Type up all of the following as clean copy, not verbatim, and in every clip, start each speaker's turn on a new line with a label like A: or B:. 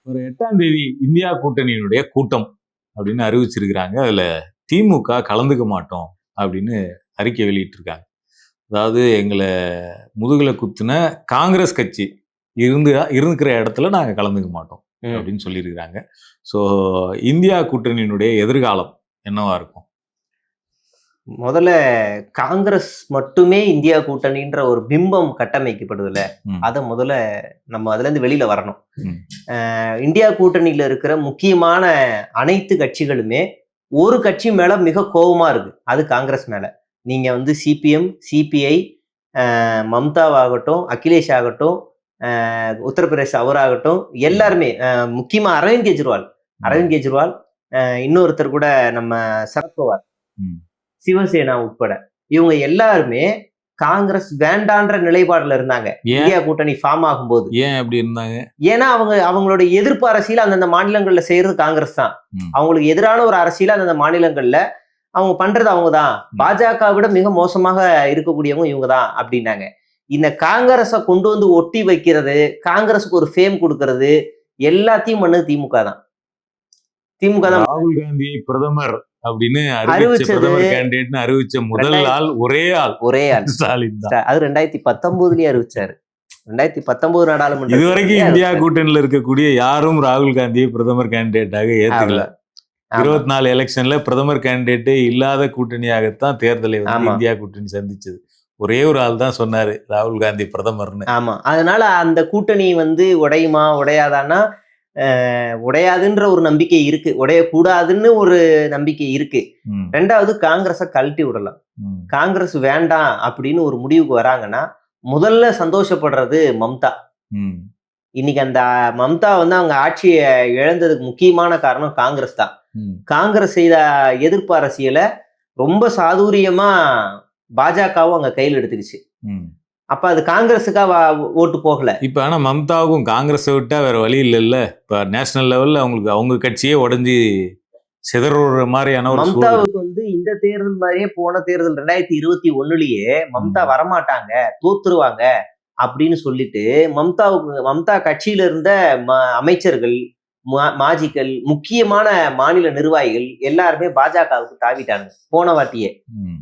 A: ஒரு 8ஆம் தேதி இந்தியா கூட்டணியினுடைய கூட்டம் அப்படின்னு அறிவிச்சிருக்கிறாங்க. அதுல திமுக கலந்துக்க மாட்டோம் அப்படின்னு அறிக்கை வெளியிட்டிருக்காங்க. அதாவது எங்களை முதுகுல குத்துன காங்கிரஸ் கட்சி இருந்துக்கிற இடத்துல நாங்க கலந்துக்க மாட்டோம் அப்படின்னு சொல்லியிருக்கிறாங்க. ஸோ இந்தியா கூட்டணியினுடைய எதிர்காலம் என்னவா இருக்கும்?
B: முதல்ல காங்கிரஸ் மட்டுமே இந்தியா கூட்டணின்ற ஒரு பிம்பம் கட்டமைக்கப்படுதுல, அதை முதல்ல நம்ம அதுல இருந்து வெளியில வரணும். இந்தியா கூட்டணியில இருக்கிற முக்கியமான அனைத்து கட்சிகளுமே ஒரு கட்சி மேல மிக கோபமா இருக்கு, அது காங்கிரஸ் மேல. நீங்க வந்து சிபிஎம், சிபிஐ, மம்தாவாகட்டும், அகிலேஷ் ஆகட்டும், உத்தரப்பிரதேச அவராகட்டும், எல்லாருமே, முக்கியமா அரவிந்த் கெஜ்ரிவால், இன்னொருத்தர் கூட நம்ம சரத்பவார், சிவசேனா உட்பட இவங்க எல்லாருமே காங்கிரஸ் வேண்டான்ற நிலைப்பாடுல இருந்தாங்க இந்தியா கூட்டணி ஃபார்ம் ஆகும்போது.
A: ஏன் அப்படி இருந்தாங்க?
B: ஏன்னா அவங்களோட எதிர்ப்பு அரசியல் அந்தந்த மாநிலங்கள்ல செய்யறது காங்கிரஸ் தான். அவங்களுக்கு எதிரான ஒரு அரசியல் அந்தந்த மாநிலங்கள்ல அவங்க பண்றது அவங்கதான். பாஜக விட மிக மோசமாக இருக்கக்கூடியவங்க இவங்கதான் அப்படின்னாங்க. இந்த காங்கிரஸை கொண்டு வந்து ஒட்டி வைக்கிறது, காங்கிரஸுக்கு ஒரு ஃபேம் கொடுக்கறது, எல்லாத்தையும் பண்ணது திமுக தான்.
A: ராகுல் காந்தி பிரதமர் அப்படின்னு அறிவிச்ச முதல் ஆள் ஒரே ஆள் ஸ்டாலின் தான்.
B: அது 2019 அறிவிச்சாரு. 2019 நாடாளுமன்ற
A: இதுவரைக்கும் இந்தியா கூட்டணியில இருக்கக்கூடிய யாரும் ராகுல் காந்தியை பிரதமர் கேண்டிடேட்டாக ஏத்துக்கல. 24 எலெக்ஷன்ல பிரதமர் கேண்டிடேட்டே இல்லாத கூட்டணியாகத்தான் தேர்தலை வந்து இந்தியா கூட்டணி சந்திச்சது. ஒரே ஒரு ஆள் தான் சொன்னாரு ராகுல் காந்தி பிரதமர்னு.
B: ஆமா, அதனால அந்த கூட்டணி வந்து உடையுமா உடையாதான்னா, உடையாதுன்ற ஒரு நம்பிக்கை இருக்கு, உடையக்கூடாதுன்னு ஒரு நம்பிக்கை இருக்கு. ரெண்டாவது, காங்கிரஸை கழட்டி விடலாம். காங்கிரஸ் வேண்டாம் அப்படின்னு ஒரு முடிவுக்கு வராங்கன்னா முதல்ல சந்தோஷப்படுறது மம்தா. இன்னைக்கு அந்த மம்தா வந்து அவங்க ஆட்சியை இழந்ததுக்கு முக்கியமான காரணம் காங்கிரஸ் தான். காங்கிரஸ் செய்த எதிர்ப்பு அரசியலை ரொம்ப சாதுரியமா பாஜகவும் அங்க கையில் எடுத்துக்கிச்சு. அப்ப அது காங்கிரஸுக்கா ஓட்டு போகல.
A: இப்ப ஆனா மம்தாவுக்கும் காங்கிரஸை விட்டா வேற வழி இல்லைல்ல. இப்ப நேஷனல் லெவல்ல அவங்களுக்கு அவங்க கட்சியே உடஞ்சி சிதற மாதிரியான ஒரு
B: மம்தாவுக்கு வந்து இந்த தேர்தல் மாதிரியே போன தேர்தல் 2021லயே மம்தா வரமாட்டாங்க, தோத்துருவாங்க அப்படின்னு சொல்லிட்டு மம்தா கட்சியில இருந்த அமைச்சர்கள், மாஜிக்கள், முக்கியமான மாநில நிர்வாகிகள் எல்லாருமே பாஜகவுக்கு தாவிட்டாங்க போன வாட்டியே.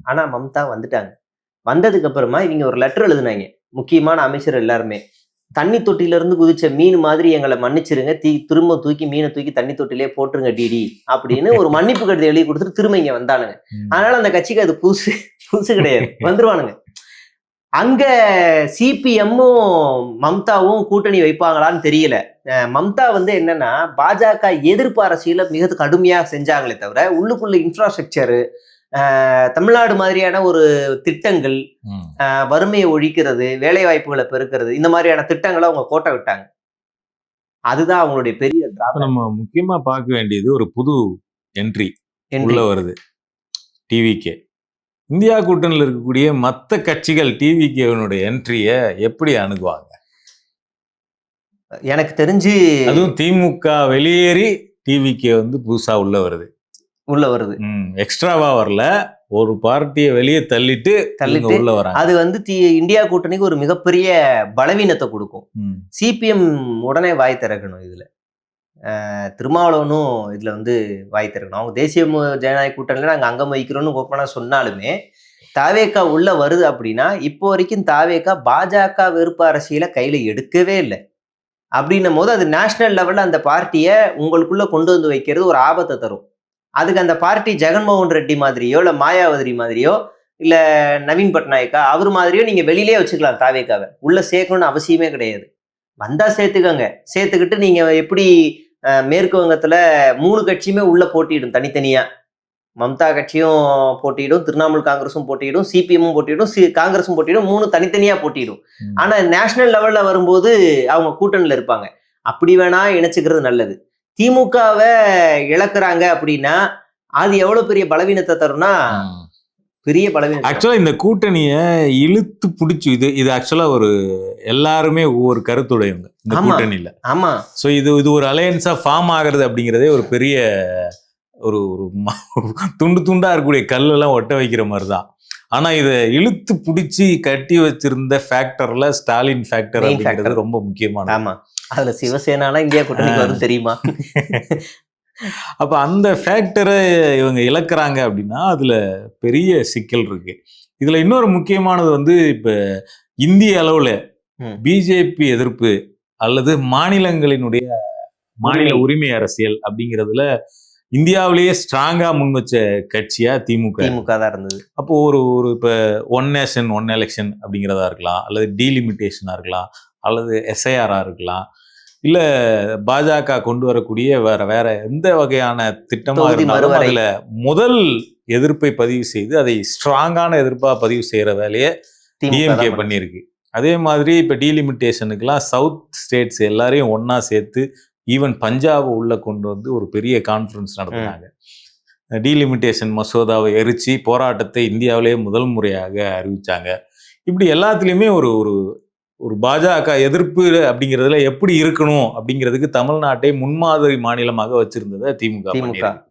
B: ஆனா மம்தா வந்துட்டாங்க. வந்ததுக்கு அப்புறமா இவங்க ஒரு லெட்டர் எழுதினாங்க, முக்கியமான அமைச்சர் எல்லாருமே. தண்ணி தொட்டில இருந்து குதிச்ச மீன் மாதிரி எங்களை மன்னிச்சிருங்க, திரும்ப மீனை தூக்கி தண்ணி தொட்டிலே போட்டுருங்க டிடி அப்படின்னு ஒரு மன்னிப்பு கடிதம் எழுதி கொடுத்துட்டு திரும்ப இங்க வந்தானுங்க. அதனால அந்த கட்சிக்கு அது புதுசு கிடையாது, வந்துருவானுங்க. அங்க சிபிஎம்மும் மம்தாவும் கூட்டணி வைப்பாங்களான்னு தெரியல. மம்தா வந்து என்னன்னா பாஜக எதிர்ப்பு அரசியல மிக கடுமையா செஞ்சாங்களே தவிர உள்ளுக்குள்ள இன்ஃப்ராஸ்ட்ரக்சரு, தமிழ்நாடு மாதிரியான ஒரு திட்டங்கள், வறுமையை ஒழிக்கிறது, வேலை வாய்ப்புகளை பெருக்கிறது, இந்த மாதிரியான திட்டங்களை அவங்க கோட்டை விட்டாங்க. அதுதான் அவங்களுடைய பெரிய டிராபேக்.
A: நம்ம முக்கியமா பார்க்க வேண்டியது ஒரு புது என்ட்ரி உள்ள வருது, டிவிகே. இந்தியா கூட்டணியில் இருக்கக்கூடிய மற்ற கட்சிகள் டிவிகேனுடைய என்ட்ரியை எப்படி அணுகுவாங்க?
B: எனக்கு தெரிஞ்சு
A: அதுவும் திமுக வெளியேறி டிவிகே வந்து புதுசா உள்ள வருது. எக்ஸ்ட்ராவா வரல, ஒரு பார்ட்டியை வெளியே தள்ளிட்டு உள்ள வராங்க.
B: அது வந்து இந்தியா கூட்டணிக்கு ஒரு மிகப்பெரிய பலவீனத்தை கொடுக்கும். சிபிஎம் உடனே வாய் திறக்கணும். இதுல திருமாவளவனும் இதுல வந்து வாய் திறக்கணும். அவங்க தேசிய ஜனநாயக கூட்டணியில நாங்க அங்கம் வகிக்கிறோம்னு ஓப்பனா சொன்னாலுமே தாவேகா உள்ள வருது அப்படின்னா இப்போ வரைக்கும் தாவேகா பாஜக வெறுப்பு அரசியலை கையில எடுக்கவே இல்லை. அப்படின்னும் போது அது நேஷனல் லெவல்ல அந்த பார்ட்டியை உங்களுக்குள்ள கொண்டு வந்து வைக்கிறது ஒரு ஆபத்தை தரும். அதுக்கு அந்த பார்ட்டி ஜெகன்மோகன் ரெட்டி மாதிரியோ இல்ல மாயாவதி மாதிரியோ இல்ல நவீன் பட்நாயக்கா அவர் மாதிரியோ நீங்க வெளியிலே வச்சுக்கலாம். தாவேகாவை உள்ள சேர்க்கணும்னு அவசியமே கிடையாது. வந்தா சேர்த்துக்கிட்டு நீங்க எப்படி மேற்கு வங்கத்துல 3 கட்சியுமே உள்ள போட்டியிடும் தனித்தனியா. மம்தா கட்சியும் போட்டியிடும், திரிணாமுல் காங்கிரஸும் போட்டியிடும், சிபிஎம்மும் போட்டியிடும், காங்கிரஸும் போட்டியிடும், 3 தனித்தனியா போட்டியிடும். ஆனா நேஷனல் லெவல்ல வரும்போது அவங்க கூட்டணியில இருப்பாங்க. அப்படி வேணா இணைச்சுக்கிறது நல்லது. திமுகவை இழக்கிறாங்க அப்படின்னா அது எவ்வளவு பெரிய பலவீனத்தை தரும்னா பெரிய பலவீனம்.
A: ஆக்சுவலா இந்த கூட்டணியை இழுத்து பிடிச்சு இது ஆக்சுவலா ஒரு எல்லாருமே ஒவ்வொரு கருத்துடையவங்க இந்த கூட்டணியில.
B: ஆமா,
A: சோ இது ஒரு அலையன்ஸா ஃபார்ம் ஆகுறது அப்படிங்கிறதே ஒரு பெரிய ஒரு துண்டா இருக்கக்கூடிய கல்லெல்லாம் ஒட்ட வைக்கிற மாதிரிதான். ஆனா இதை இழுத்து பிடிச்சி கட்டி வச்சிருந்த ஃபேக்டர்ல ஸ்டாலின் ஃபேக்டர்
B: Main
A: அப்படிங்கிறது
B: factor.
A: ரொம்ப முக்கியமானது.
B: ஆமா, அதுல சிவசேனாலாம் இந்தியா கூட்டணிக்கு வரும் தெரியுமா?
A: அப்ப அந்த ஃபேக்டரை இவங்க இழக்கிறாங்க அப்படின்னா அதுல பெரிய சிக்கல் இருக்கு. இதுல இன்னொரு முக்கியமானது வந்து இப்ப இந்திய அளவுல
B: ம்.
A: பிஜேபி எதிர்ப்பு அல்லது மாநிலங்களினுடைய மாநில உரிமை அரசியல் அப்படிங்கிறதுல இந்தியாவிலேயே ஸ்ட்ராங்கா முன் வச்ச கட்சியா திமுக.
B: திமுக தான் இருந்தது.
A: அப்போ ஒரு ஒரு இப்ப ஒன் நேஷன் ஒன் எலெக்ஷன் அப்படிங்கிறதா இருக்கலாம், அல்லது டீலிமிட்டேஷனா இருக்கலாம், அல்லது எஸ்ஐஆரா இருக்கலாம், இல்ல பாஜக கொண்டு வரக்கூடிய வேற வேற எந்த வகையான திட்டமா
B: தொகுதி
A: இருந்தாலும்
B: மறுவரை.
A: அதுல முதல் எதிர்ப்பை பதிவு செய்து அதை ஸ்ட்ராங்கான எதிர்ப்பா பதிவு செய்யற வேலையை
B: திமுக
A: டிஎம்கே
B: தான் பண்ணுச்சு.
A: பண்ணியிருக்கு. அதே மாதிரி இப்ப டீலிமிட்டேஷனுக்குலாம் சவுத் ஸ்டேட்ஸ் எல்லாரையும் ஒண்ணா சேர்த்து ஈவன் பஞ்சாப் உள்ள கொண்டு வந்து ஒரு பெரிய கான்ஃபரன்ஸ் நடத்தினாங்க. டீலிமிட்டேஷன் மசோதாவை எரிச்சு போராட்டத்தை இந்தியாவிலேயே முதல் முறையாக அறிவிச்சாங்க. இப்படி எல்லாத்துலயுமே ஒரு ஒரு ஒரு பாஜக எதிர்ப்பு அப்படிங்கிறதுல எப்படி இருக்கணும் அப்படிங்கிறதுக்கு தமிழ்நாட்டை முன்மாதிரி மாநிலமாக வச்சிருந்ததை திமுக
B: திமுக.
A: பண்ணியிருக்கு.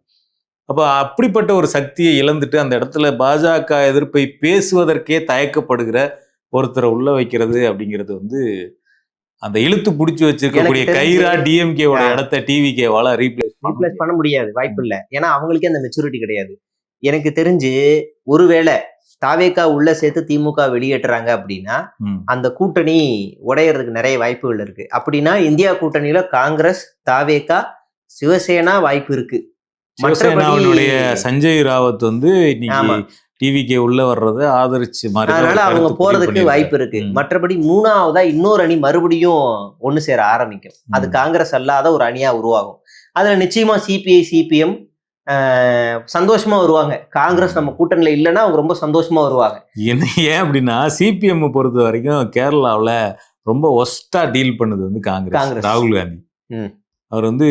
A: அப்ப அப்படிப்பட்ட ஒரு சக்தியை இழந்துட்டு அந்த இடத்துல பாஜக எதிர்ப்பை பேசுவதற்கே தயக்கப்படுகிற ஒருத்தரை உள்ள வைக்கிறது அப்படிங்கிறது வந்து அந்த இழுத்து பிடிச்சி வச்சிருக்கக்கூடிய
B: எனக்கு தெரிஞ்சு-
A: கைரா டிஎம்கேவோட இடத்த டிவிகேவால
B: ரீப்ளேஸ் பண்ண முடியாது, வாய்ப்பு இல்ல. ஏன்னா அவங்களுக்கே அந்த மெச்சூரிட்டி கிடையாது. எனக்கு தெரிஞ்சு ஒருவேளை தாவேகா உள்ள சேர்த்து திமுக வெளியேற்றுறாங்க அப்படின்னா அந்த கூட்டணி உடையறதுக்கு நிறைய வாய்ப்புகள் இருக்கு. அப்படின்னா இந்தியா கூட்டணியில காங்கிரஸ், தாவேகா, சிவசேனா வாய்ப்பு இருக்கு.
A: சிவசேனாவுடைய சஞ்சய் ராவத் வந்து இன்னைக்கு
B: ஆமா.
A: டிவிகே உள்ள வர்றதை ஆதரிச்சு மாதிரி
B: அதனால அவங்க போறதுக்கு வாய்ப்பு இருக்கு. மற்றபடி மூணாவதா இன்னொரு அணி மறுபடியும் ஒண்ணு சேர ஆரம்பிக்கும். அது காங்கிரஸ் அல்லாத ஒரு அணியா உருவாகும். அதுல நிச்சயமா சிபிஐ, சிபிஎம் சந்தோஷமா வருவாங்க. காங்கிரஸ் நம்ம கூட்டணியில இல்லைன்னா அவங்க ரொம்ப சந்தோஷமா வருவாங்க.
A: ஏன் அப்படின்னா சிபிஎம் பொறுத்த வரைக்கும் கேரளாவுல ரொம்ப ஒஸ்டா டீல் பண்ணது வந்து காங்கிரஸ். ராகுல் காந்தி அவர் வந்து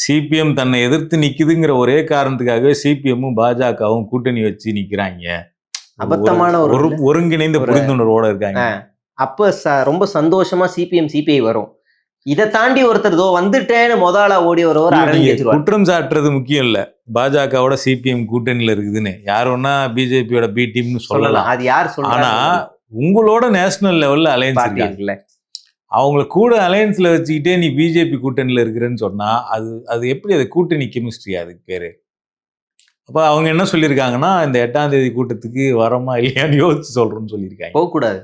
A: சிபிஎம் தன்னை எதிர்த்து நிக்குதுங்கிற ஒரே காரணத்துக்காகவே சிபிஎம்மும் பாஜகவும் கூட்டணி வச்சு நிக்கிறாங்க.
B: அபத்தமான ஒரு
A: ஒருங்கிணைந்த புரிந்துணர்வோட இருக்காங்க.
B: அப்ப ரொம்ப சந்தோஷமா சிபிஎம், சிபிஐ வரும். இதை தாண்டி ஒருத்தர் வந்துட்டேன்னு முதலா ஓடி வருவார் அரவிந்த் கெஜ்ரிவால்.
A: குற்றம் சாட்டுறது முக்கியம் இல்ல, பாஜகவோட சிபிஎம் கூட்டணியில இருக்குதுன்னு யார் ஒன்னா பிஜேபியோட பி டீம்னு சொல்லலாம்.
B: அது யார் சொல்றா?
A: ஆனா உங்களோட நேஷனல் லெவல்ல அலையன்ஸ் இருக்குல்ல, அவங்கள கூட அலையன்ஸ்ல வச்சுக்கிட்டே நீ பிஜேபி கூட்டணியில இருக்கிறேன்னு சொன்னா அது எப்படி அது கூட்டணி கெமிஸ்ட்ரி அதுக்கு பேரு? அப்ப அவங்க என்ன சொல்லியிருக்காங்கன்னா இந்த 8ஆம் தேதி கூட்டத்துக்கு வரமா இல்லையான்னு யோசிச்சு சொல்றோம்னு சொல்லியிருக்காங்க.
B: போகக்கூடாது.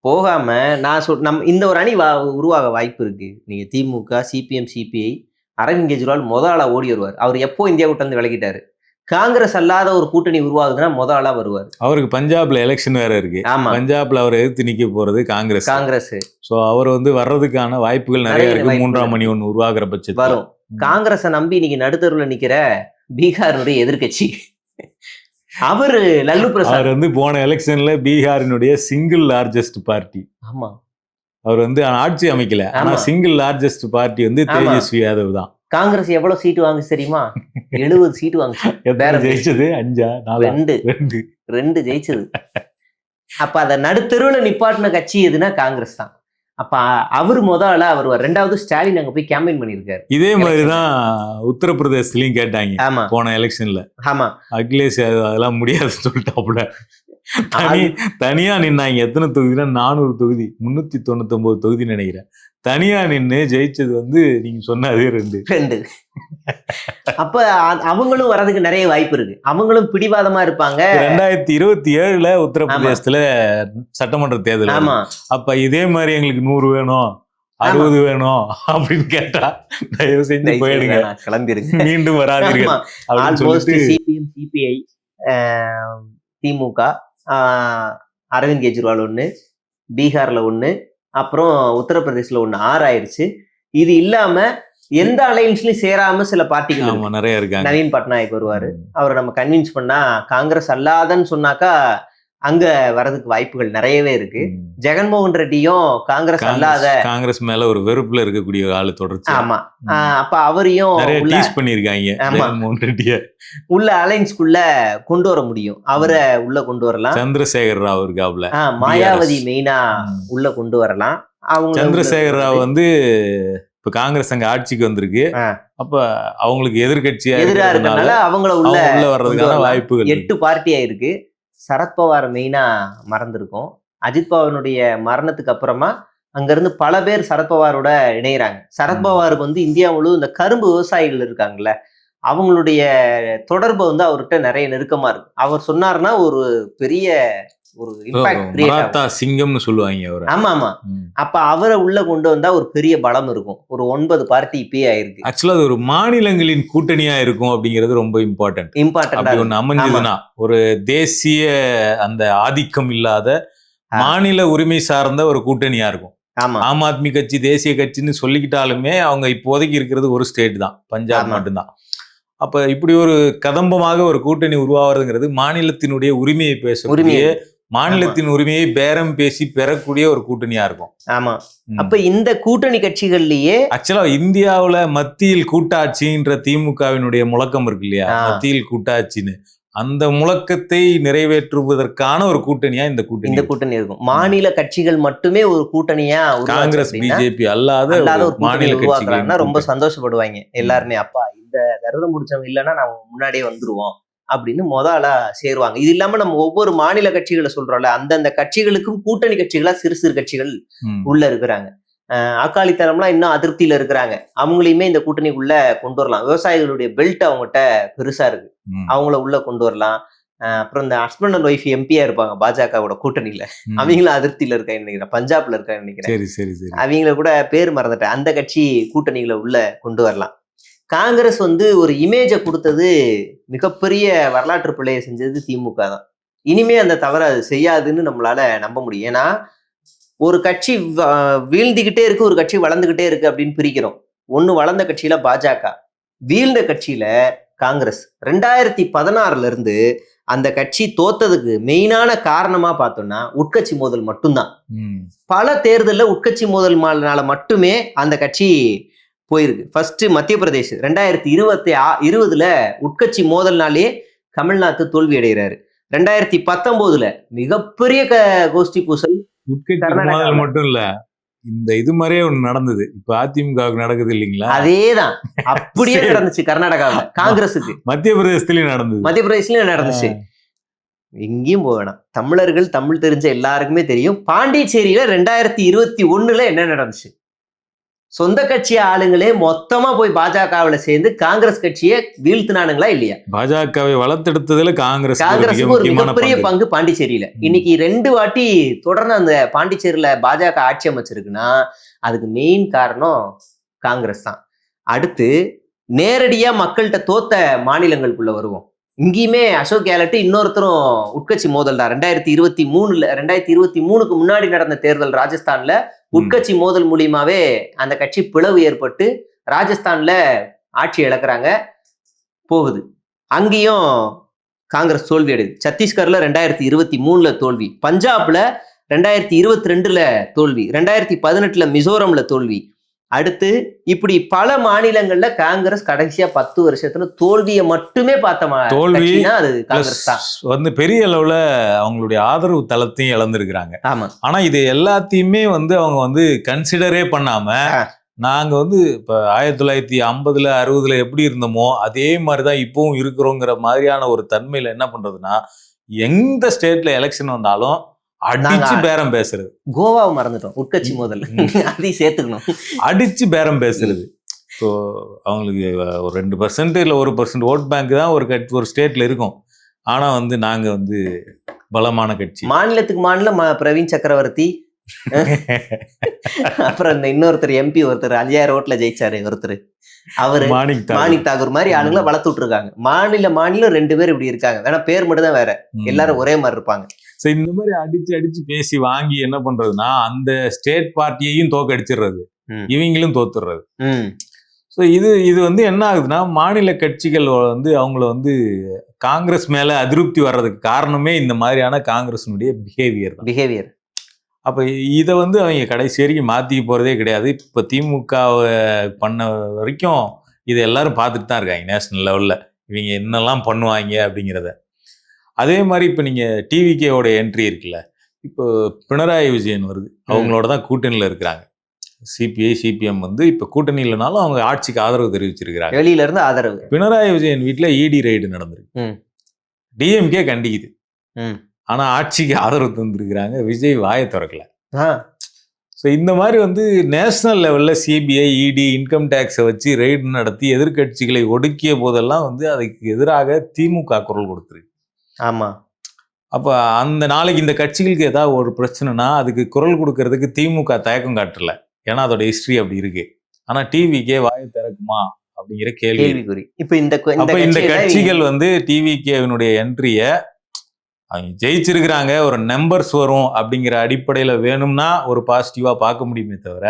B: போகாம நான் இந்த ஒரு அணி உருவாக வாய்ப்பு இருக்கு. நீங்க திமுக, சிபிஎம், சிபிஐ, அரவிந்த் கெஜ்ரிவால் முதலா ஓடி வருவார். அவர் எப்போ இந்தியா கூட்டணி விலகிட்டாரு. காங்கிரஸ் அல்லாத ஒரு கூட்டணி உருவாகுதுன்னா முதலா வருவார்.
A: அவருக்கு பஞ்சாப்ல எலெக்ஷன் வேற இருக்கு. பஞ்சாப்ல அவர் எதிர்த்து நிக்க போறது காங்கிரஸ். சோ அவர் வந்து வர்றதுக்கான வாய்ப்புகள் நிறைய இருக்கு. 3ஆம் அணி ஒண்ணு உருவாகிற பட்சத்தில்
B: வரும். காங்கிரஸை நம்பி இன்னைக்கு நடுத்தருவுல நிக்கிற பீகாருடைய எதிர்கட்சி அவரு லல்லு பிரசாத்.
A: அவர் வந்து போன எலெக்ஷன்ல பீகாரினுடைய சிங்கிள் லார்ஜஸ்ட் பார்ட்டி.
B: ஆமா,
A: அவர் வந்து ஆட்சி அமைக்கல, ஆனா சிங்கிள் லார்ஜஸ்ட் பார்ட்டி வந்து தேஜஸ்வி யாதவ் தான்.
B: காங்கிரஸ் எவ்வளவு சீட்டு வாங்குச்சு தெரியுமா? 70 சீட்டு வாங்குச்சு.
A: ஜெயிச்சது
B: 2 ஜெயிச்சது. அப்ப அத நடுத்தருவுல நிப்பாட்டின கட்சி எதுனா காங்கிரஸ் தான். அப்ப அவர் முதல்ல அவர் 2வது ஸ்டாலின் அங்க போய் கேம்பெயின் பண்ணிருக்காரு.
A: இதே மாதிரிதான் உத்தரப்பிரதேசலயும் கேட்டாங்க போன எலெக்ஷன்ல.
B: ஆமா,
A: அகிலேஷ் அதெல்லாம் முடியாதுன்னு சொல்லிட்டாப்புல. தனியா நின்னாங்க. எத்தனை தொகுதினா 400 தொகுதி, 399 தொகுதி நினைக்கிறேன். தனியா நின்று ஜெயிச்சது வந்து நீங்க சொன்னதே 2.
B: அப்ப அவங்களும் வர்றதுக்கு நிறைய வாய்ப்பு இருக்கு. அவங்களும் பிடிவாதமா இருப்பாங்க.
A: 2027 உத்தரப்பிரதேசத்துல சட்டமன்ற தேர்தல்.
B: ஆமா,
A: அப்ப இதே மாதிரி எங்களுக்கு 100 வேணும், 60 வேணும் அப்படின்னு கேட்டா தயவு செஞ்சு போயிடுங்க,
B: கிளம்பிருங்க,
A: மீண்டும் வராதீர்கள்.
B: சிபிஎம், சிபிஐ, திமுக, அரவிந்த் கெஜ்ரிவால் 1, பீகார்ல 1, அப்புறம் உத்தரப்பிரதேசல 1, 6 ஆயிருச்சு. இது இல்லாம எந்த அலையன்ஸ்லயும் சேராம சில பார்ட்டிகள்
A: நிறைய இருக்காங்க.
B: நவீன் பட்நாயக் வருவாரு. அவரை நம்ம கன்வின்ஸ் பண்ணா காங்கிரஸ் அல்லாதன்னு சொன்னாக்கா அங்க வரதுக்கு வாய்ப்புகள் நிறையவே இருக்கு. ஜெகன்மோகன் ரெட்டியும் காங்கிரஸ் அல்லாத,
A: காங்கிரஸ் மேல ஒரு வெறுப்புல இருக்கக்கூடிய ஆளு தொடர்ச்சி.
B: ஆமா, அப்ப அவரையும்
A: பண்ணிருக்காங்க. ஜெகன்மோகன் ரெட்டிய
B: உள்ள அலைன்ஸ்குள்ள கொண்டு வர முடியும். அவரை உள்ள கொண்டு வரலாம்.
A: சந்திரசேகர் ராவ் இருக்காப்ல,
B: மாயாவதி மெயினா உள்ள கொண்டு வரலாம். அவங்க
A: சந்திரசேகர் ராவ் வந்து இப்ப காங்கிரஸ் அங்க ஆட்சிக்கு வந்திருக்கு. அப்ப அவங்களுக்கு எதிர்கட்சியா
B: இருக்கனால அவங்கள உள்ள
A: வர்றதுக்கான வாய்ப்புகள்.
B: 8 பார்ட்டியா இருக்கு. சரத்பவார் மெயினா மறந்துருக்கோம். அஜித் பவாருடைய மரணத்துக்கு அப்புறமா அங்கிருந்து பல பேர் சரத்பவாரோட இணையறாங்க. சரத்பவாருக்கு வந்து இந்தியா முழு இந்த கரும்பு விவசாயிகள் இருக்காங்கல்ல, அவங்களுடைய தொடர்பு வந்து அவர்கிட்ட நிறைய நெருக்கமா இருக்கு. அவர் சொன்னாருன்னா ஒரு பெரிய ஒரு இம்பாக்ட் கிரியேட் ஆகும்.
A: மராத்தா சிங்கம்னு சொல்லுவாங்க அவரை.
B: ஆமா ஆமா. அப்ப அவரை உள்ள கொண்டு வந்தா ஒரு பெரிய பலம் இருக்கும். ஒரு 9 பார்ட்டி இப்பயே ஆயிருக்கு.
A: ஆக்சுவலா அது ஒரு மாநிலங்களின் கூட்டணியா இருக்கும் அப்படிங்கிறது ரொம்ப இம்பார்ட்டன்ட். அப்படி ஒண்ணு அமைஞ்சதுன்னா ஒரு தேசிய அந்த ஆதிக்கம் இல்லாத மாநில உரிமை சார்ந்த ஒரு கூட்டணியா இருக்கும். ஆம் ஆத்மி கட்சி தேசிய கட்சின்னு சொல்லிக்கிட்டாலுமே அவங்க இப்போதைக்கு இருக்கிறது ஒரு ஸ்டேட் தான், பஞ்சாப் மட்டும்தான். அப்ப இப்படி ஒரு கதம்பமாக ஒரு கூட்டணி உருவாகிறதுங்கிறது மாநிலத்தினுடைய உரிமையை பேசக்கூடிய, மாநிலத்தின் உரிமையை பேரம் பேசி பெறக்கூடிய ஒரு கூட்டணியா இருக்கும்.
B: ஆமா. அப்ப இந்த கூட்டணி கட்சிகள்லயே
A: ஆக்சுவலா இந்தியாவுல மத்தியில் கூட்டாட்சின்ற திமுகவினுடைய முழக்கம் இருக்கு இல்லையா, மத்தியில் கூட்டாட்சின்னு, அந்த முழக்கத்தை நிறைவேற்றுவதற்கான ஒரு கூட்டணியா இந்த கூட்டணி
B: இருக்கும். மாநில கட்சிகள் மட்டுமே ஒரு கூட்டணியா,
A: காங்கிரஸ் பிஜேபி அல்லாத ஒரு மாநில கட்சிகள்
B: ரொம்ப சந்தோஷப்படுவாங்க எல்லாருமே. அப்பா இந்த கருதம் முடிச்சவங்க இல்லைன்னா நம்ம முன்னாடியே வந்துருவோம் அப்படின்னு முதலா சேருவாங்க. இது இல்லாம நம்ம ஒவ்வொரு மாநில கட்சிகளை சொல்றோம்ல, அந்தந்த கட்சிகளுக்கும் கூட்டணி கட்சிகளா சிறு சிறு கட்சிகள் உள்ள இருக்கிறாங்க. அகாலித்தனம்லாம் இன்னும் அதிருப்தியில இருக்கிறாங்க. அவங்களையுமே இந்த கூட்டணிக்குள்ள கொண்டு வரலாம். விவசாயிகளுடைய பெல்ட் அவங்ககிட்ட பெருசா இருக்கு, அவங்கள உள்ள கொண்டு வரலாம். அப்புறம் இந்த ஹஸ்பண்ட் அண்ட் ஒய்ஃப் எம்பியா இருப்பாங்க பாஜகவோட கூட்டணியில, அவங்களும் அதிருப்தியில இருக்காங்க நினைக்கிறேன், பஞ்சாப்ல இருக்காங்க நினைக்கிறேன். அவங்கள கூட பேர் மறந்துட்டேன். அந்த கட்சி கூட்டணிகளை உள்ள கொண்டு வரலாம். காங்கிரஸ் வந்து ஒரு இமேஜை கொடுத்தது, மிகப்பெரிய வரலாற்று பிள்ளையை செஞ்சது திமுக தான். இனிமே அந்த தவறை அது செய்யாதுன்னு நம்மளால நம்ப முடியும். ஏன்னா ஒரு கட்சி வீழ்ந்துகிட்டே இருக்கு, ஒரு கட்சி வளர்ந்துகிட்டே இருக்கு அப்படின்னு பிரிக்கிறோம். ஒண்ணு வளர்ந்த கட்சியில பாஜக, வீழ்ந்த கட்சியில காங்கிரஸ். 2016 இருந்து அந்த கட்சி தோத்ததுக்கு மெயினான காரணமா பார்த்தோம்னா உட்கட்சி மோதல் மட்டும்தான். பல தேர்தலில் உட்கட்சி மோதல்னால மட்டுமே அந்த கட்சி போயிருக்கு. ஃபர்ஸ்ட் மத்திய பிரதேஷ் 2020 உட்கட்சி மோதல்னாலே கமல்நாத் தோல்வி அடைகிறாரு. 2019 மிகப்பெரிய கோஷ்டி பூசல்.
A: உட்கட்சி மட்டும் இல்ல, இந்த இது மாதிரியே ஒண்ணு நடந்தது இப்ப அதிமுகவுக்கு நடக்குது இல்லைங்களா,
B: அதேதான் அப்படியே நடந்துச்சு கர்நாடகாவில் காங்கிரஸுக்கு.
A: மத்திய பிரதேசத்திலயும்
B: நடந்துச்சு. எங்கேயும் போவேணாம், தமிழர்கள் தமிழ் தெரிஞ்ச எல்லாருக்குமே தெரியும். பாண்டிச்சேரியில 2021 என்ன நடந்துச்சு? சொந்த கட்சி ஆளுங்களே மொத்தமா போய் பாஜகவுல சேர்ந்து காங்கிரஸ் கட்சியை வீழ்த்தினானுங்களா இல்லையா?
A: பாஜகவை வளர்த்தெடுத்ததுல காங்கிரஸ்
B: ஒரு மிகப்பெரிய பங்கு பாண்டிச்சேரியில. இன்னைக்கு 2 வாட்டி தொடர்ந்து அந்த பாண்டிச்சேரியில பாஜக ஆட்சி அமைச்சிருக்குன்னா அதுக்கு மெயின் காரணம் காங்கிரஸ் தான். அடுத்து நேரடியா மக்கள்கிட்ட தோத்த மாநிலங்களுக்குள்ள வருவோம். இங்கேயுமே அசோக் கெலட் இன்னொருத்தரும் உட்கட்சி மோதல் தான். 2023க்கு முன்னாடி நடந்த தேர்தல் ராஜஸ்தான்ல உட்கட்சி மோதல் மூலியமாவே அந்த கட்சி பிளவு ஏற்பட்டு ராஜஸ்தான்ல ஆட்சி இழக்கிறாங்க, போகுது. அங்கேயும் காங்கிரஸ் தோல்வி அடையுது. சத்தீஸ்கர்ல 2023 தோல்வி, பஞ்சாப்ல 2022 தோல்வி, 2018 மிசோரம்ல தோல்வி. அடுத்து இப்படி பல மாநிலங்கள்ல காங்கிரஸ் கடைசியா 10 வருஷத்துல தோல்வியை மட்டுமே பார்த்த அது காங்கிரஸ் தான்.
A: வந்து பெரிய அளவுல அவங்களுடைய ஆதரவு தளத்தையும் இழந்திருக்கிறாங்க.
B: ஆமா.
A: ஆனா இது எல்லாத்தையுமே வந்து அவங்க வந்து கன்சிடரே பண்ணாம, நாங்க வந்து இப்ப 1950 60 எப்படி இருந்தோமோ அதே மாதிரிதான் இப்பவும் இருக்கிறோங்கிற மாதிரியான ஒரு தன்மையில என்ன பண்றதுன்னா, எந்த ஸ்டேட்ல எலெக்ஷன் வந்தாலும் அடிச்சு பேரம் பேசுறது.
B: கோவாவை மறந்துட்டோம், உட்கட்சி மோதல் அதையும் சேர்த்துக்கணும்.
A: அடிச்சு பேரம் பேசுறது. ஸோ அவங்களுக்கு ஒரு 2% இல்லை 1% ஓட் பேங்க் தான் ஒரு ஸ்டேட்ல இருக்கும். ஆனா வந்து நாங்க வந்து பலமான கட்சி.
B: மாநிலத்துக்கு மாநிலம் பிரவீன் சக்கரவர்த்தி, அப்புறம் இந்த இன்னொருத்தர் எம்பி ஒருத்தர் 5000 ஓட்டுல ஜெயிச்சாரு ஒருத்தர், அவரு மாணிக் தாகூர் மாதிரி ஆளுங்களை வளர்த்து விட்டுருக்காங்க. மாநிலம் 2 பேர் இப்படி இருக்காங்க. வேணா பேர் மட்டும் தான் வேற, எல்லாரும் ஒரே மாதிரி இருப்பாங்க.
A: ஸோ இந்த மாதிரி அடிச்சு பேசி வாங்கி என்ன பண்றதுன்னா அந்த ஸ்டேட் பார்ட்டியையும் தோக்கடிச்சிடுறது, இவங்களும் தோத்துடுறது. ஸோ இது வந்து என்ன ஆகுதுன்னா, மாநில கட்சிகள் வந்து அவங்கள வந்து காங்கிரஸ் மேல அதிருப்தி வர்றதுக்கு காரணமே இந்த மாதிரியான காங்கிரஸினுடைய பிஹேவியர். அப்ப இதை வந்து அவங்க கடைசி வரைக்கும் மாத்திக்க போறதே கிடையாது. இப்ப திமுக பண்ண வரைக்கும் இதை எல்லாரும் பார்த்துட்டு தான் இருக்காங்க நேஷனல் லெவல்ல, இவங்க என்னெல்லாம் பண்ணுவாங்க அப்படிங்கிறத. அதே மாதிரி இப்போ நீங்கள் டிவிகேவோட என்ட்ரி இருக்குல்ல, இப்போ பினராயி விஜயன் வருது, அவங்களோட தான் கூட்டணியில் இருக்கிறாங்க. சிபிஐ சிபிஎம் வந்து இப்போ கூட்டணி இல்லைனாலும் அவங்க ஆட்சிக்கு ஆதரவு தெரிவிச்சிருக்கிறாங்க,
B: வெளியில இருந்து ஆதரவு.
A: பினராயி விஜயன் வீட்டில் இடி ரெய்டு நடந்திருக்கு, டிஎம்கே கண்டிக்குது. ஆனா ஆட்சிக்கு ஆதரவு தந்திருக்கிறாங்க. விஜய் வாயை திறக்கல.
B: ஆ,
A: ஸோ இந்த மாதிரி வந்து நேஷனல் லெவல்ல சிபிஐ, இடி, இன்கம் டேக்ஸை வச்சு ரெய்டு நடத்தி எதிர்க்கட்சிகளை ஒடுக்கிய போதெல்லாம் வந்து அதுக்கு எதிராக திமுக குரல் கொடுத்துருக்கு.
B: ஆமா.
A: அப்ப அந்த நாளைக்கு இந்த கட்சிகளுக்கு ஏதாவது ஒரு பிரச்சனைனா அதுக்கு குரல் கொடுக்கறதுக்கு திமுக தயக்கம் காட்டல. ஏன்னா அதோட ஹிஸ்டரி அப்படி இருக்கு. ஆனா டிவிக்கே வாயை திறக்குமா அப்படிங்கிற கேள்வி.
B: கேள்விக்குறி. இப்ப இந்த
A: அப்ப இந்த கட்சிகள் வந்து டிவிகேவினுடைய என்ட்ரிய அவங்க ஜெயிச்சிருக்கிறாங்க, ஒரு நம்பர்ஸ் வரும் அப்படிங்கிற அடிப்படையில வேணும்னா ஒரு பாசிட்டிவா பார்க்க முடியுமே தவிர,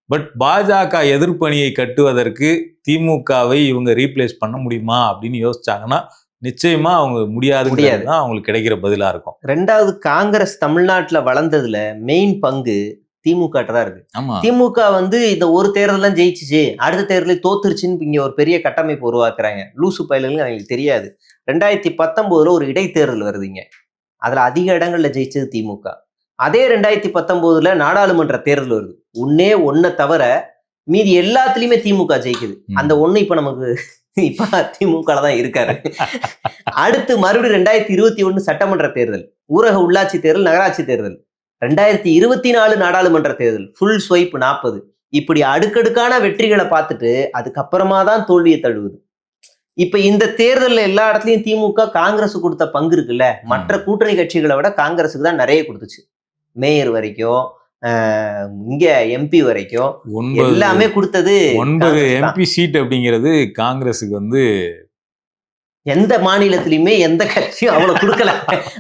A: பட் பாஜக எதிர்ப்பணியை கட்டுவதற்கு திமுகவை இவங்க ரீப்ளேஸ் பண்ண முடியுமா அப்படின்னு யோசிச்சாங்கன்னா நிச்சயமா அவங்க முடியாதுங்கிறது தான் அவங்களுக்கு கிடைக்கிற பதிலா இருக்கும்.
B: ரெண்டாவது, காங்கிரஸ் தமிழ்நாட்டுல வளர்ந்ததுல மெயின் பங்கு திமுக தான் இருக்கு. திமுக வந்து இந்த ஒரு தேர்தலாம் ஜெயிச்சிச்சு, அடுத்த தேர்தலில் தோத்துருச்சுன்னு இங்க ஒரு பெரிய கட்டமைப்பு உருவாக்குறாங்க. லூசு பயிலுங்க அவங்களுக்கு தெரியாது. 2019 ஒரு இடைத்தேர்தல் வருதுங்க. அதுல அதிக இடங்கள்ல ஜெயிச்சது திமுக. அதே 2019 நாடாளுமன்ற தேர்தல் வருது. ஒன்ன தவிர மீதி எல்லாத்துலயுமே திமுக ஜெயிக்குது. அந்த ஒண்ணு இப்ப நமக்கு இப்ப திமுக தான் இருக்காரு. அடுத்து மறுபடியும் 2021 சட்டமன்ற தேர்தல், ஊரக உள்ளாட்சி தேர்தல், நகராட்சி தேர்தல், 2024 நாடாளுமன்ற தேர்தல், ஃபுல் ஸ்வைப் 40. இப்படி அடுக்கடுக்கான வெற்றிகளை பார்த்துட்டு அதுக்கப்புறமா தான் தோல்வியை தழுவுது. இப்ப இந்த தேர்தல்ல எல்லா இடத்துலயும் திமுக காங்கிரஸ் கொடுத்த பங்கு இருக்குல்ல, மற்ற கூட்டணி கட்சிகளை விட காங்கிரஸுக்கு தான் நிறைய கொடுத்துச்சு. மேயர் வரைக்கும், இங்க எம்பி வரைக்கும் எல்லாமே கொடுத்தது.
A: 9 எம்பி சீட் அப்படிங்கிறது காங்கிரஸுக்கு வந்து
B: எந்த மாநிலத்திலயுமே எந்த கட்சியும் அவ்வளவு கொடுக்கல.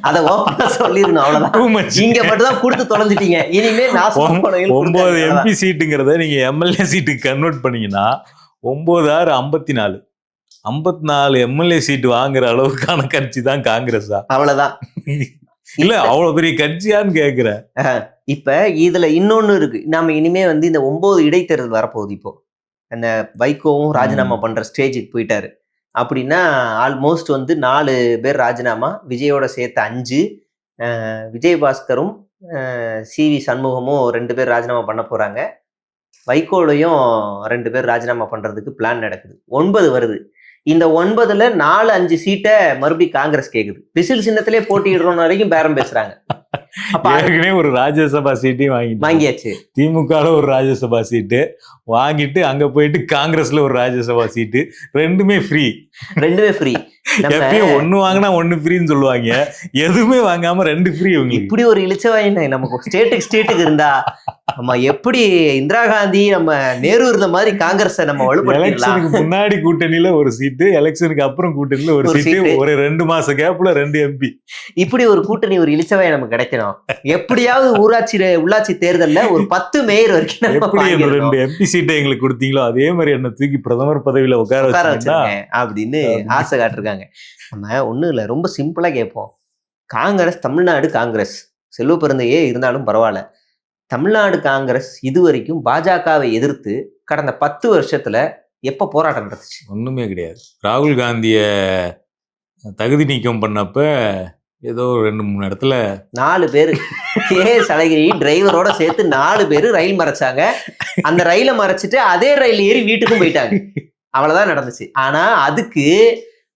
B: அதை ஓப்பனா சொல்லிடணும். அவ்வளவுதான். இங்க மட்டும் தான் கொடுத்து தொலைஞ்சிட்டீங்க. இனிமே
A: 9 எம்பி சீட்டுங்கிறத நீங்க எம்எல்ஏ சீட்டுக்கு கன்வெர்ட் பண்ணீங்கன்னா 9×6 54 எம்எல்ஏ சீட் வாங்குற அளவுக்கான கட்சி தான் காங்கிரஸா?
B: அவ்வளவுதான்.
A: இல்ல அவ்வளவு பெரிய கட்சியான்னு கேக்குற.
B: இப்ப இதுல இன்னொன்னு இருக்கு. நாம இனிமே வந்து இந்த 9 இடைத்தேர்தல் வரப்போகுது. இப்போ அந்த வைகோவும் ராஜினாமா பண்ற ஸ்டேஜுக்கு போயிட்டாரு அப்படின்னா ஆல்மோஸ்ட் வந்து 4 பேர் ராஜினாமா, விஜயோட சேர்த்து 5, விஜயபாஸ்கரும் சிவி சண்முகமும் 2 பேர் ராஜினாமா பண்ண போறாங்க. வைகோலையும் 2 பேர் ராஜினாமா பண்றதுக்கு பிளான் நடக்குது. 9 வருது. இந்த 9ல 4-5 சீட்டை மறுபடியும் காங்கிரஸ் கேக்குது. விசில் சின்னத்திலே போட்டியிடுறோம் வரைக்கும் பேரம் பேசுறாங்க.
A: ஏற்கனவே ஒரு ராஜ்யசபா சீட்டையும்
B: வாங்கியாச்சு.
A: திமுக ஒரு ராஜ்யசபா சீட்டு வாங்கிட்டு அங்க போயிட்டு காங்கிரஸ்ல ஒரு ராஜ்யசபா சீட்டு, ரெண்டுமே ஃப்ரீ. எப்பயும் 1 வாங்கினா 1 ஃப்ரீன்னு சொல்லுவாங்க. எதுவுமே வாங்காம 2 ஃப்ரீ.
B: இப்படி ஒரு இழிச்சவாயின்னு நமக்கு ஸ்டேட்டுக்கு இருந்தா நம்ம எப்படி இந்திரா காந்தி நம்ம நேரு இருந்த மாதிரி காங்கிரஸை நம்ம வலுப்படுத்தலாம்.
A: எலெக்ஷனுக்கு முன்னாடி கூட்டணியில ஒரு சீட்டு, எலெக்ஷனுக்கு அப்புறம் கூட்டணியில ஒரு சீட்டு, ஒரு 2 மாச கேப்ல 2 எம்பி.
B: இப்படி ஒரு கூட்டணி, ஒரு இழிச்சவாய் நமக்கு கிடைக்கணும். எப்படியாவது உள்ளாட்சி தேர்தல்ல ஒரு 10 மேயர் வரைக்கும்
A: எப்படி 2 எம்பி சீட்டை எங்களுக்கு கொடுத்தீங்களோ அதே மாதிரி என்ன தூக்கி பிரதமர் பதவியில உட்கார
B: வச்சிருக்கேன் அப்படின்னு ஆசை காட்டிருக்காங்க. நம்ம ஒண்ணும் இல்ல, ரொம்ப சிம்பிளா கேட்போம். காங்கிரஸ், தமிழ்நாடு காங்கிரஸ் செல்வ பெருந்தையே இருந்தாலும் பரவாயில்ல, தமிழ்நாடு காங்கிரஸ் இதுவரைக்கும் பாஜகவை எதிர்த்து கடந்த 10 வருஷத்துல எப்ப போராட்டம் நடந்துச்சு?
A: ஒண்ணுமே கிடையாது. ராகுல் காந்திய தகுதி நீக்கம் பண்ணப்ப ஏதோ 2-3 இடத்துல
B: 4 பேரு கேஎஸ் அழகிரி டிரைவரோட சேர்த்து 4 பேரு ரயில் மறைச்சாங்க. அந்த ரயிலை மறைச்சிட்டு அதே ரயில் ஏறி வீட்டுக்கும் போயிட்டாங்க. அவ்வளவுதான் நடந்துச்சு. ஆனா அதுக்கு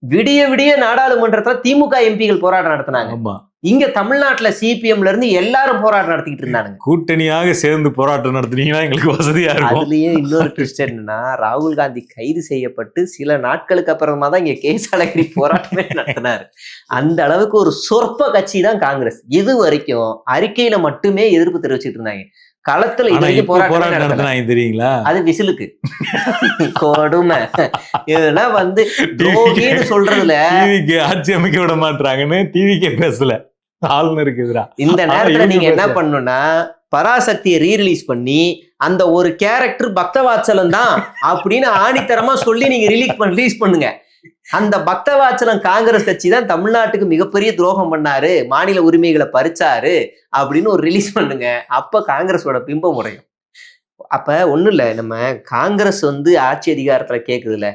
B: விடிய நாடாளுமன்றத்துல திமுக எம்பிகள் போராட்டம் நடத்தினாங்க. இங்க தமிழ்நாட்டுல சிபிஎம்ல இருந்து எல்லாரும் போராட்டம் நடத்திக்கிட்டு இருந்தாங்க.
A: கூட்டணியாக சேர்ந்து போராட்டம் நடத்தினீங்கன்னா எங்களுக்கு வசதியா இருக்கும்.
B: அதுலயே இன்னொரு ட்விஸ்ட் என்னன்னா, ராகுல் காந்தி கைது செய்யப்பட்டு சில நாட்களுக்கு அப்புறமா தான் இங்க கேஎஸ் அழகிரி போராட்டமே நடத்தினாரு. அந்த அளவுக்கு ஒரு சொற்ப கட்சி தான் காங்கிரஸ். இது வரைக்கும் அறிக்கையில மட்டுமே எதிர்ப்பு தெரிவிச்சுட்டு இருந்தாங்க. களத்துல
A: போராட்டம் நடத்தினாங்க தெரியுங்களா?
B: அது விசிலுக்கு கொடுமை. இதெல்லாம் வந்து சொல்றதுல
A: டிவிக்கு ஆட்சி அமைக்க விட மாட்டாங்கன்னு டிவிக்கே பேசல, ஆளுநருக்கு எதிரா.
B: இந்த நேரத்துல நீங்க என்ன பண்ணணும்னா, பராசக்தியை ரீரிலீஸ் பண்ணி அந்த ஒரு கேரக்டர் பக்தவாச்சலம் தான் அப்படின்னு ஆணித்தரமா சொல்லி நீங்க ரிலீஸ் பண்ணுங்க. அந்த பக்தவாச்சலம் காங்கிரஸ் கட்சி தான் தமிழ்நாட்டுக்கு மிகப்பெரிய துரோகம் பண்ணாரு, மாநில உரிமைகளை பறிச்சாரு அப்படின்னு ஒரு ரிலீஸ் பண்ணுங்க. அப்ப காங்கிரஸோட பிம்பம் முறையும். அப்ப ஒண்ணும் இல்ல, நம்ம காங்கிரஸ் வந்து ஆட்சி அதிகாரத்துல கேக்குதுல்ல,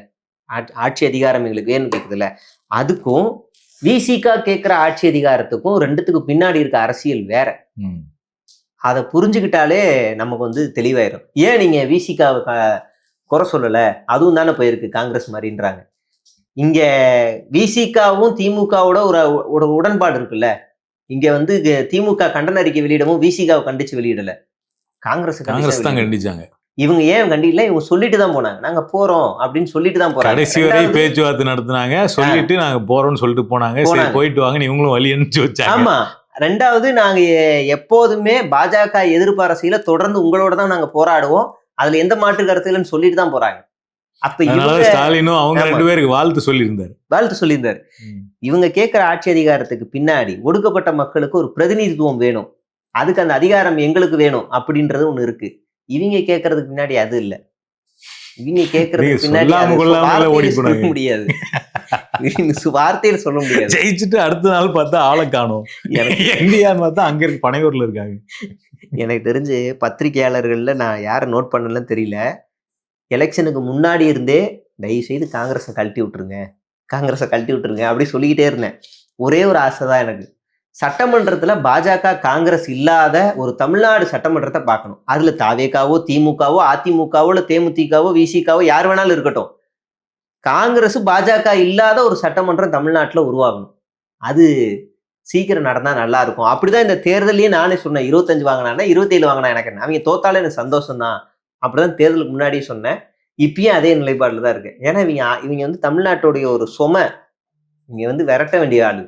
B: ஆட்சி அதிகாரம் எங்களுக்கு வேணும் கேக்குதுல்ல, அதுக்கும் விசிகா கேட்கிற ஆட்சி அதிகாரத்துக்கும் 2த்துக்கும் பின்னாடி இருக்க அரசியல் வேற. அதை புரிஞ்சுக்கிட்டாலே நமக்கு வந்து தெளிவாயிரும். ஏன் நீங்க விசிகாவை குறை சொல்லல, அதுவும் தானே போயிருக்கு காங்கிரஸ் மாதிரின்றாங்க. இங்க விசிகாவும் திமுகவோட ஒரு உடன்பாடு இருக்குல்ல, இங்க வந்து திமுக கண்டன அறிக்கை வெளியிடவும் விசிகாவை கண்டிச்சு வெளியிடல,
A: காங்கிரஸ் தான் கண்டிச்சாங்க.
B: இவங்க ஏன் கண்டிக்கல, இவங்க சொல்லிட்டு தான் போனாங்க, நாங்க போறோம் அப்படின்னு சொல்லிட்டு தான் போறாங்க.
A: கடைசி வரை பேச்சுவார்த்தை நடத்தினாங்க, சொல்லிட்டு நாங்க போறோம்னு சொல்லிட்டு போனாங்க. சரி போயிட்டு வாங்க, இவங்களும் வழி அனுப்பிச்சு வச்சாங்க.
B: ஆமா. ரெண்டாவது, நாங்க எப்போதுமே பாஜக எதிர்ப்பு அரசியல தொடர்ந்து உங்களோட தான் நாங்க போராடுவோம், அதுல எந்த மாற்று கருத்துலன்னு சொல்லிட்டு தான் போறாங்க. அப்ப
A: ஸ்டாலினும் அவங்க 2 பேருக்கு வாழ்த்து சொல்லியிருந்தாரு.
B: இவங்க கேட்கிற ஆட்சி அதிகாரத்துக்கு பின்னாடி ஒடுக்கப்பட்ட மக்களுக்கு ஒரு பிரதிநிதித்துவம் வேணும், அதுக்கு அந்த அதிகாரம் எங்களுக்கு வேணும் அப்படின்றது ஒண்ணு இருக்கு. இவங்க கேட்கறதுக்கு பின்னாடி அது இல்ல. இவங்க கேட்கறதுக்கு பின்னாடி சொல்ல முடியாது, வார்த்தையில சொல்ல முடியாது.
A: ஜெயிச்சுட்டு அடுத்த நாள் பார்த்தா ஆளை காணோம், எங்கேயான்னு பார்த்தா அங்க இருக்கு, பனையூர்ல இருக்காங்க.
B: எனக்கு தெரிஞ்சு பத்திரிகையாளர்கள்ல நான் யாரை நோட் பண்ணலன்னு தெரியல, எலெக்ஷனுக்கு முன்னாடி இருந்தே தயவு செய்து காங்கிரஸை கழட்டி விட்டுருங்க அப்படி சொல்லிக்கிட்டே இருந்தேன். ஒரே ஒரு ஆசை தான் எனக்கு, சட்டமன்றத்துல பாஜக காங்கிரஸ் இல்லாத ஒரு தமிழ்நாடு சட்டமன்றத்தை பார்க்கணும். அதுல தாவேகாவோ திமுகவோ அதிமுகவோ இல்ல தேமுதிகவோ விசிகாவோ யார் வேணாலும் இருக்கட்டும், காங்கிரஸ் பாஜக இல்லாத ஒரு சட்டமன்றம் தமிழ்நாட்டுல உருவாகணும். அது சீக்கிரம் நடந்தா நல்லா இருக்கும். அப்படிதான் இந்த தேர்தலையே நானே சொன்னேன், 25 வாங்கினா 27 வாங்கினா எனக்கு என்ன, அவங்க தோத்தாலே எனக்கு சந்தோஷம் தான், அப்படிதான் தேர்தலுக்கு முன்னாடியே சொன்னேன். இப்பயும் அதே நிலைப்பாடுல தான் இருக்கு. ஏன்னா இவங்க வந்து தமிழ்நாட்டுடைய ஒரு இவங்க வந்து விரட்ட வேண்டிய ஆளு.